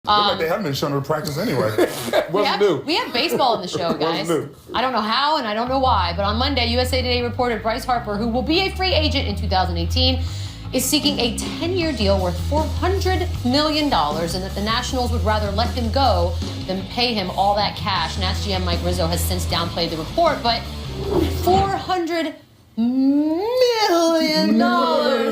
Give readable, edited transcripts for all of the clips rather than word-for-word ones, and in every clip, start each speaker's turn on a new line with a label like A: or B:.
A: Like they haven't been shown to practice anyway.
B: We have baseball in the show, guys. I don't know how and I don't know why, but on Monday, USA Today reported Bryce Harper, who will be a free agent in 2018, is seeking a 10-year deal worth $400 million, and that the Nationals would rather let him go than pay him all that cash. Nats GM Mike Rizzo has since downplayed the report, but $400 million,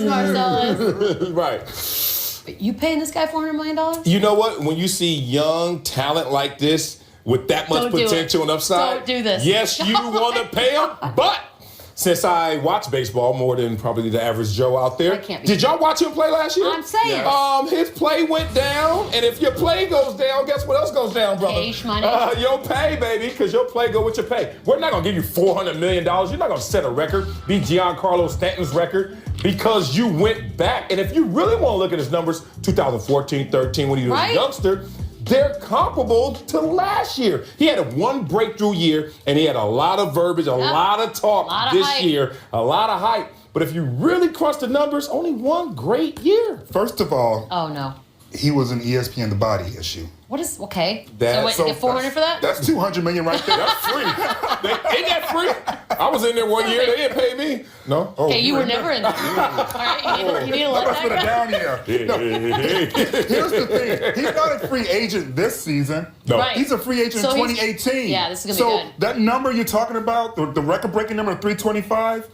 B: Marcellus.
C: Right.
B: You paying this guy $400 million?
C: You know what? When you see young talent like this with that much potential and upside,
B: don't do this.
C: Yes, you want to pay him, but since I watch baseball more than probably the average Joe out there, did y'all watch him play last year?
B: I'm saying.
C: His play went down, and if your play goes down, guess what else goes down, brother?
B: Cash money.
C: Your pay, baby, because your play go with your pay. We're not going to give you $400 million. You're not going to set a record, beat Giancarlo Stanton's record, because you went back. And if you really want to look at his numbers, 2014, 13, when he was a youngster, they're comparable to last year. He had one breakthrough year, and he had a lot of verbiage, a lot of talk this year, a lot of hype. But if you really crunch the numbers, only one great year.
A: First of all,
B: he
A: was an ESPN The Body issue.
B: What is, so wait, you get $400 for that?
A: That's $200 million right there.
C: That's free. Ain't that free? I was in there one year. They didn't pay me. No.
B: Okay, you were never in there. All right, you need to let that go.
A: Down here. Here's the thing. He's not a free agent this season.
C: No.
B: Right.
A: He's a free agent in 2018.
B: Yeah, this is going to be good.
A: So that number you're talking about, the record-breaking number of 325,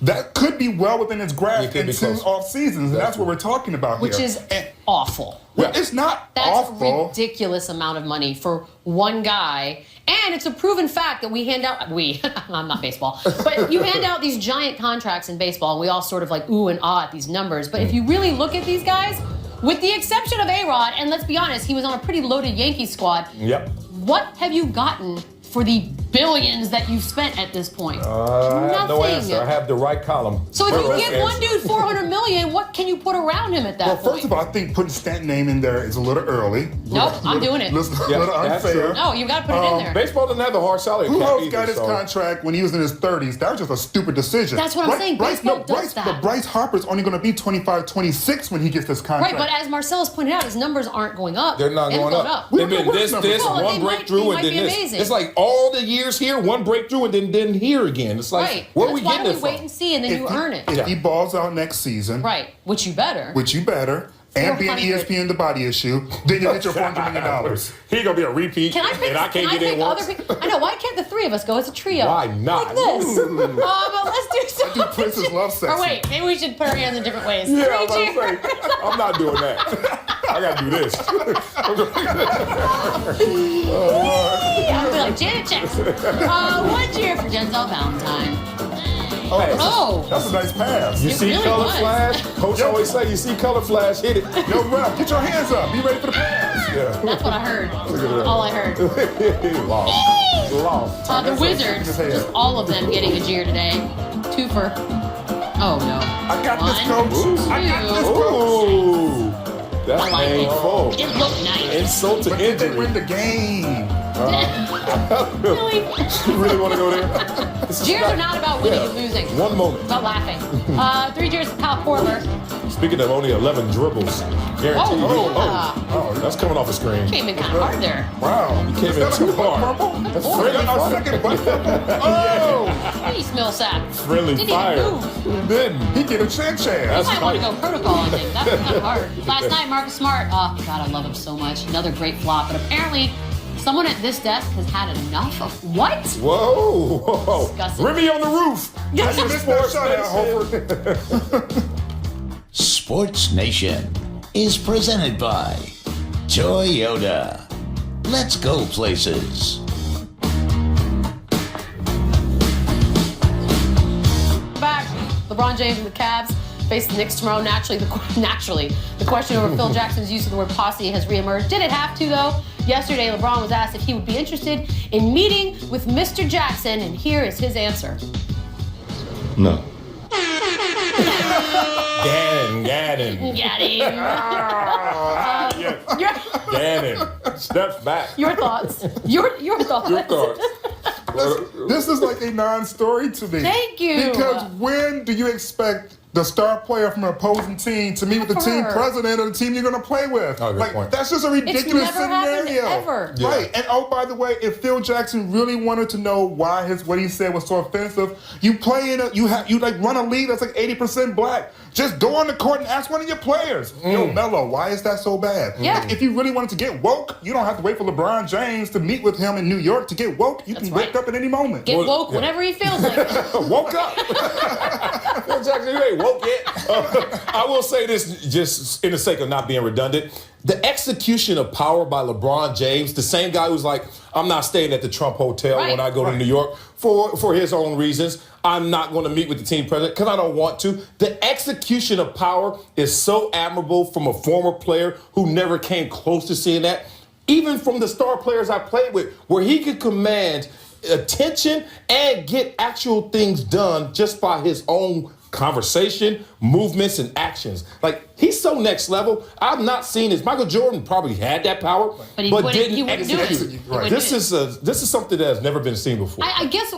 A: that could be well within its grasp in 2 off seasons, and that's what we're talking about
B: here. Which is awful.
A: Well, it's not awful.
B: That's a ridiculous amount of money for one guy. And it's a proven fact that we hand out, I'm not baseball, but you hand out these giant contracts in baseball, and we all sort of like ooh and ah at these numbers. But if you really look at these guys, with the exception of A-Rod, and let's be honest, he was on a pretty loaded Yankees squad.
C: Yep.
B: What have you gotten for the billions that you've spent at this point?
C: I have no answer. I have the right column.
B: So if you give one dude $400 million, what can you put around him at that point?
A: Well, first of all, I think putting Stanton's name in there is a little early.
B: Nope, I'm doing it.
A: A little unfair.
B: No, you got to put it in there.
C: Baseball doesn't have the hard salary cap
A: Who else
C: either,
A: got his contract when he was in his 30s? That was just a stupid decision.
B: That's what I'm saying. Baseball does that.
A: But Bryce Harper's only going to be 25, 26 when he gets this contract.
B: Right, but as Marcellus pointed out, his numbers aren't going up.
C: They're not going up. They've been this, one breakthrough, and then this. It's like all the years here, one breakthrough, and then here again. It's like, where are we getting it from?
B: Wait and see, and then you earn it.
A: If he balls out next season.
B: Right, which you better.
A: And be an ESPN The Body issue, then you get your $400 million.
C: He's going to be a repeat, and I can't get in once.
B: I know, why can't the three of us go as a trio?
C: Why not?
B: Like this. But let's do something.
A: I do Prince's Love Section.
B: Or wait, maybe we should put our hands in different ways.
C: Yeah, I'm not doing that. I got to do this.
B: I'll be like, Janet Jackson. One cheer for Denzel Valentine.
A: That's a nice pass.
C: You see color flash? Coach always say, you see color flash, hit it.
A: Yo, ref, get your hands up. Be ready for the pass.
C: Yeah.
B: That's what I heard. All I heard.
C: Lost.
B: The Wizards, just all of them getting a jeer today. 2 for... Oh, no.
A: I got this, coach. I got this, coach.
C: Ooh. That's painful.
B: It looked nice.
C: Insult to injury.
A: But they win the game.
B: Really?
C: You really want to go there?
B: Jeers are not about winning and losing.
C: One moment.
B: It's about laughing. 3 jeers to Kyle Korver.
C: Speaking of only 11 dribbles, guaranteed. That's coming off the screen.
B: Came in kind of hard there.
C: Wow, you came in too hard. That's friendly fire.
B: Oh! He smells that.
C: Friendly fire.
A: Then he get a chance.
B: You might want to go protocol on him. That was kind of hard. Last night, Marcus Smart. Oh, God, I love him so much. Another great flop. But apparently, someone at this desk has had enough of what?
C: Whoa.
B: Disgusting.
C: Remy on the roof.
A: That's your SportsNation.
D: Sports Nation is presented by Toyota. Let's go places.
B: Back. LeBron James and the Cavs face the Knicks tomorrow. Naturally, the question over Phil Jackson's use of the word posse has reemerged. Did it have to, though? Yesterday, LeBron was asked if he would be interested in meeting with Mr. Jackson, and here is his answer.
D: No.
C: Gannon. Gannon. Steps back.
B: Your thoughts. Your thoughts.
C: Your thoughts.
A: This is like a non-story to me.
B: Thank you.
A: Because when do you expect the star player from an opposing team to meet with the team president of the team you're going to play with.
C: Oh, good point.
A: That's just a ridiculous
B: it's never
A: scenario.
B: Ever.
C: Yeah.
A: Right. And oh, by the way, if Phil Jackson really wanted to know why what he said was so offensive, you play in you run a league that's like 80% black. Just go on the court and ask one of your players. Yo, Melo, why is that so bad?
B: Yeah.
A: Like, if you really wanted to get woke, you don't have to wait for LeBron James to meet with him in New York to get woke. You can wake up at any moment.
B: Get woke whenever he feels like it.
C: Woke up. Phil Jackson, you ain't woke yet. I will say this, just in the sake of not being redundant. The execution of power by LeBron James, the same guy who's like, I'm not staying at the Trump Hotel when I go to New York for his own reasons. I'm not going to meet with the team president because I don't want to. The execution of power is so admirable from a former player who never came close to seeing that. Even from the star players I played with, where he could command attention and get actual things done just by his own conversation, movements, and actions. Like, he's so next level. I've not seen this. Michael Jordan probably had that power, but didn't execute.
A: Right.
C: This is something that has never been seen before.
B: I guess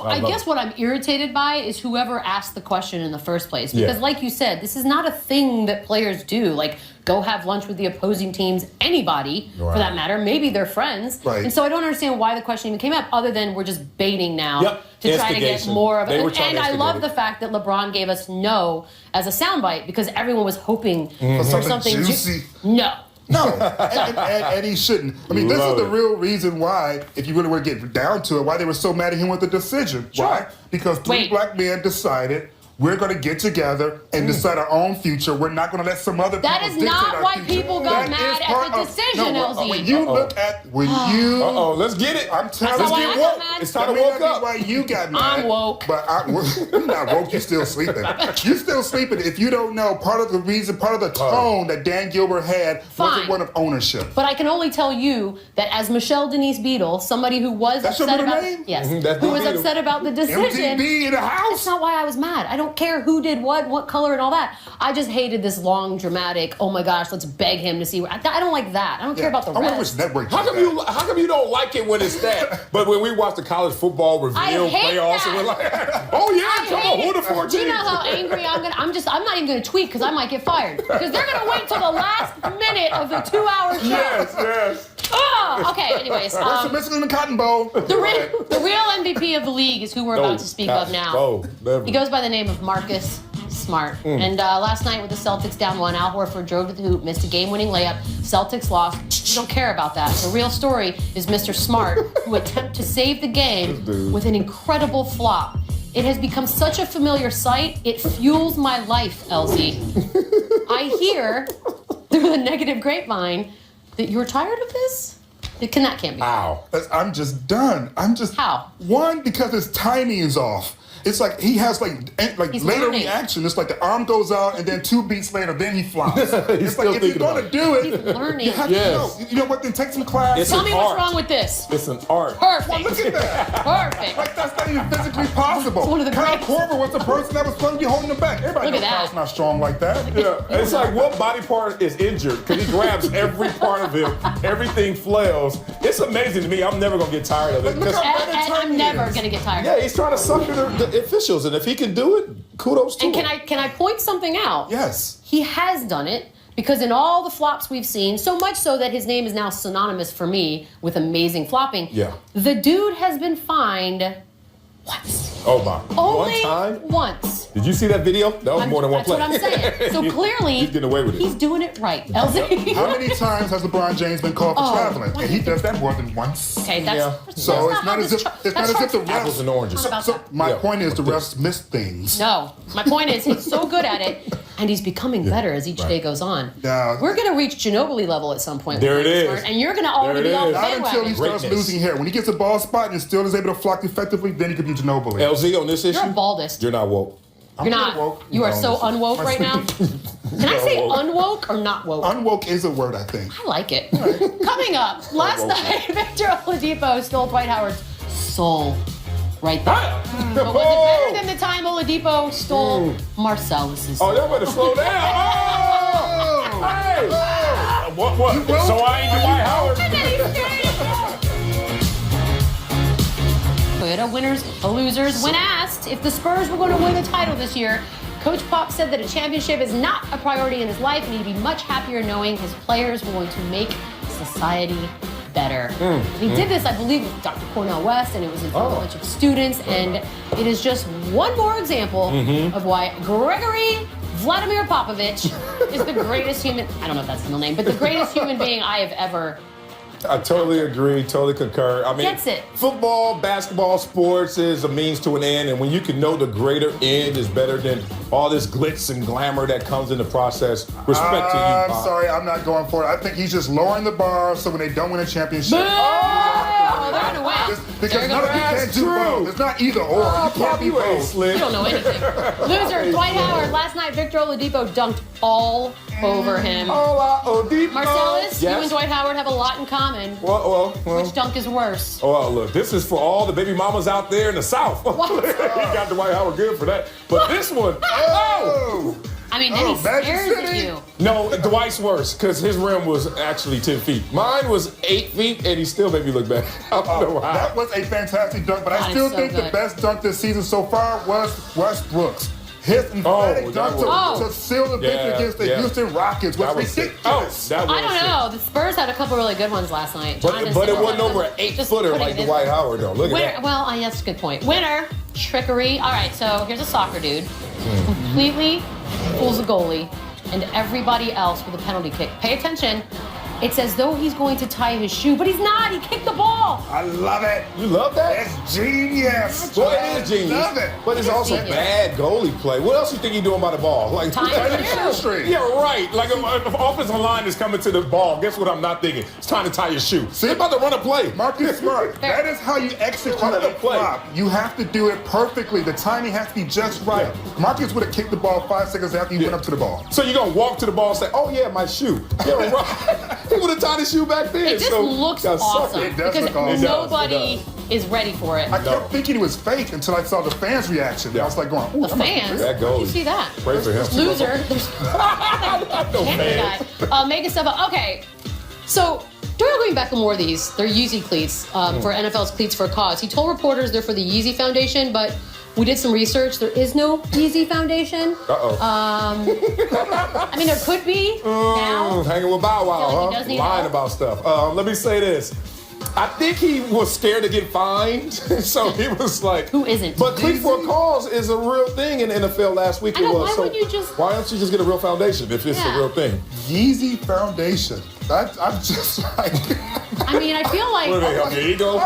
B: what I'm irritated by is whoever asked the question in the first place. Because like you said, this is not a thing that players do. Like, go have lunch with the opposing team's anybody, for that matter. Maybe they're friends.
A: Right.
B: And so I don't understand why the question even came up, other than we're just baiting now to try to get more of it. And I love the fact that LeBron gave us no as a soundbite because everyone was hoping for something
A: juicy.
B: No.
A: And he shouldn't. I mean, this is the real reason why, if you really want to get down to it, why they were so mad at him with the decision.
B: Sure.
A: Why? Because three black men decided we're going to get together and decide our own future. We're not going to let some other people
B: That is
A: dictate
B: not
A: our
B: why
A: future.
B: people got mad at the decision, LZ.
A: When you look at,
C: let's get it.
A: I'm telling
B: That's
A: you.
B: why I got mad.
C: It's time to woke up.
A: Why you got mad.
B: I'm woke.
A: But you're not woke. You're still sleeping. You're still sleeping. If you don't know, part of the tone that Dan Gilbert had wasn't one of ownership.
B: But I can only tell you that as Michelle Denise Beadle, somebody who was upset about who was upset about the decision.
A: MDB in the house.
B: That's not why I was mad. I don't care who did what color, and all that. I just hated this long, dramatic, oh my gosh, let's beg him to see. I don't like that. I don't care about the rest.
C: How come you don't like it when it's that? But when we watch the college football reveal playoffs, and we're like, oh yeah, come on, who the 14?
B: Do you know how angry I'm gonna? I'm not even gonna tweet because I might get fired because they're gonna wait till the last minute of the 2-hour show.
C: Yes.
B: Oh, okay. Anyways,
A: missing in the Cotton Bowl.
B: The real MVP of the league is who we're about to speak of now. He goes by the name of Marcus Smart. And last night with the Celtics down 1, Al Horford drove to the hoop, missed a game-winning layup. Celtics lost. You don't care about that. The real story is Mr. Smart, who attempted to save the game with an incredible flop. It has become such a familiar sight, it fuels my life, LZ. I hear through the negative grapevine that you're tired of this? That can't be.
C: How?
A: I'm just done.
B: How?
A: One, because his timing is off. It's like he has later reaction. It's like the arm goes out and then 2 beats later, then he flops. It's like if you're going to do it,
B: he's learning.
A: you have to know. You know what? Then take some class.
B: Tell me what's wrong with this.
C: It's an art.
B: Perfect.
A: Well, look at that.
B: Perfect.
A: Like that's not even physically possible.
B: It's one of the
A: Kyle
B: greatest.
A: Korver was the person that was supposed to be holding him back. Everybody knows Kyle's not strong like that.
C: Yeah, it's like what body part is injured because he grabs every part of him. Everything flails. It's amazing to me. I'm never gonna get tired of it.
B: And I'm never gonna get tired.
C: Yeah, he's trying to sucker the officials, and if he can do it, kudos to him.
B: And can I point something out?
A: Yes.
B: He has done it because in all the flops we've seen, so much so that his name is now synonymous for me with amazing flopping.
C: Yeah.
B: The dude has been fined once.
C: Oh my.
B: Only
C: one time?
B: Once.
C: Did you see that video? That was more than one play.
B: That's what I'm saying. So clearly,
C: he's getting away with it.
B: He's doing it right. LZ.
A: How many times has LeBron James been called for traveling? And he does that more than once.
B: Okay, that's
A: so it's not as if the refs.
C: Apples and oranges.
A: So my point is the refs miss things.
B: No, my point is he's so good at it, and he's becoming better as each day goes on.
A: Yeah.
B: We're gonna reach Ginobili level at some point.
C: There it is.
B: And you're gonna already be off the
A: Not until
B: bandwagon.
A: he starts losing hair. When he gets a ball spot and still is able to flock effectively, then he could be Ginobili.
C: LZ on this issue?
B: You're a baldest.
C: You're not woke.
B: You're not.
A: Woke.
B: You are so unwoke right now. Can I say unwoke or not woke?
A: Unwoke is a word, I think.
B: I like it. Coming up, last night, Victor Oladipo stole Dwight Howard's soul. Right there. But was it better than the time Oladipo stole Marcellus's soul?
C: Oh, y'all better slow down. Oh! Hey! What? So I ain't Dwight Howard. Toyota winners or losers. When asked if the Spurs were going to win the title this year,
B: Coach Pop said that a championship is not a priority in his life, and he'd be much happier knowing his players were going to make society better. He did this, I believe, with Dr. Cornel West, and it was in front of a bunch of students, and it is just one more example of why Gregory Vladimir Popovich is the greatest human, I don't know if that's his real name, but the greatest human being I have ever.
C: I totally agree, totally concur. I mean,
B: Gets it.
C: Football, basketball, sports is a means to an end, and when you can know the greater end is better than all this glitz and glamour that comes in the process, respect to you.
A: I'm sorry, I'm not going for it. I think he's just lowering the bar so when they don't win a championship.
B: Oh, they're gonna win.
A: Because
B: They're
A: none of you
B: gonna
A: can't do both. It's not either or. You can't be both.
B: You don't know anything. Loser, Dwight Howard. Last night, Victor Oladipo dunked all over him. Marcellus, you and Dwight Howard have a lot in common.
C: Well.
B: Which dunk is worse?
C: Well, look, this is for all the baby mamas out there in the South. He got Dwight Howard good for that. But this one,
B: I mean, then he stares at you.
C: No, Dwight's worse because his rim was actually 10 feet. Mine was 8 feet, and he still made me look bad. I don't know how.
A: That was a fantastic dunk, but I still think the best dunk this season so far was Westbrook's. His emphatic dunk to seal the victory against the Houston Rockets was ridiculous.
B: I don't know. The Spurs had a couple really good ones last night.
C: But it wasn't over an 8-footer like Dwight Howard, though. Look at that.
B: Well, that's a good point. Winner, trickery. All right, so here's a soccer dude. Completely fools the goalie and everybody else with a penalty kick. Pay attention. It's as though he's going to tie his shoe, but he's not. He kicked the ball.
A: I love it.
C: You love that?
A: It's genius.
C: Well, it is genius.
A: Love it.
C: But it's also bad goalie play. What else you think he's doing by the ball? Like
B: Tying your shoe.
C: Yeah, right. Like if offensive line is coming to the ball, guess what I'm not thinking? It's time to tie your shoe. See, about to run a play.
A: Marcus Smart. That is how you execute a flop. You have to do it perfectly. The timing has to be just right. Yeah. Marcus would have kicked the ball 5 seconds after he went up to the ball.
C: So you're going to walk to the ball and say, oh, yeah, my shoe. Yeah, right. He would have tied his shoe back then.
B: It just looks awesome.
A: It does
B: because
A: look awesome.
B: nobody is ready for it.
A: I kept thinking it was fake until I saw the fans' reaction. Yeah. I was like going, ooh,
B: the fans?
C: That goalie.
B: Did you see that?
C: Pray for him.
B: Loser. Megan Seba. Okay. So, Daryl Beckham wore these. They're Yeezy cleats for NFL's Cleats for a Cause. He told reporters they're for the Yeezy Foundation, but we did some research. There is no Yeezy Foundation. I mean, there could be now.
C: Hanging with Bow Wow,
B: like
C: lying about stuff. Let me say this. I think he was scared to get fined, so he was like,
B: "Who isn't?"
C: But Cleat for a Cause is a real thing in the NFL last week.
B: I know,
C: why don't you just get a real foundation if it's a real thing?
A: Yeezy Foundation. I'm just like.
B: I mean, I feel like.
C: What do they help your ego?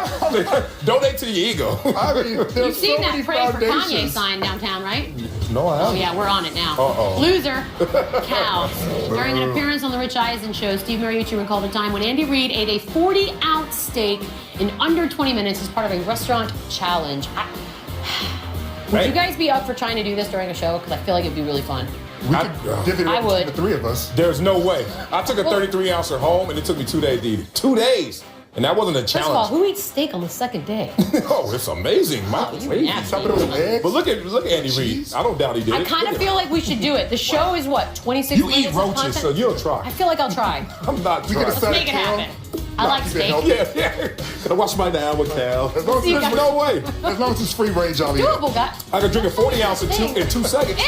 C: Donate to your ego.
A: I mean,
B: you've seen that Pray for Kanye sign downtown, right?
C: No, I haven't.
B: Oh, yeah, we're on it now. Loser, cows. During an appearance on the Rich Eisen show, Steve Mariucci recalled a time when Andy Reid ate a 40-ounce steak in under 20 minutes as part of a restaurant challenge. Would you guys be up for trying to do this during a show? Because I feel like it'd be really fun.
A: We could divvy it up between the three of us.
C: There's no way. I took a 33-ouncer home, and it took me 2 days to eat it. 2 days. And that wasn't a challenge.
B: First of all, who eats steak on the second day?
C: Oh, it's amazing. Top it with eggs. But look at Andy Reid. I don't doubt he did it.
B: I kind of feel like we should do it. The show is what, 26
C: you
B: minutes?
C: You eat roaches, so you'll try.
B: I feel like I'll try.
C: I'm not trying.
B: Let's make it happen. I like steak.
C: Yeah. Can I wash my down with Cal?
A: No way. As long as it's free range, I'll eat it.
B: Doable, guy.
C: I can drink a 40 ounce in 2 seconds.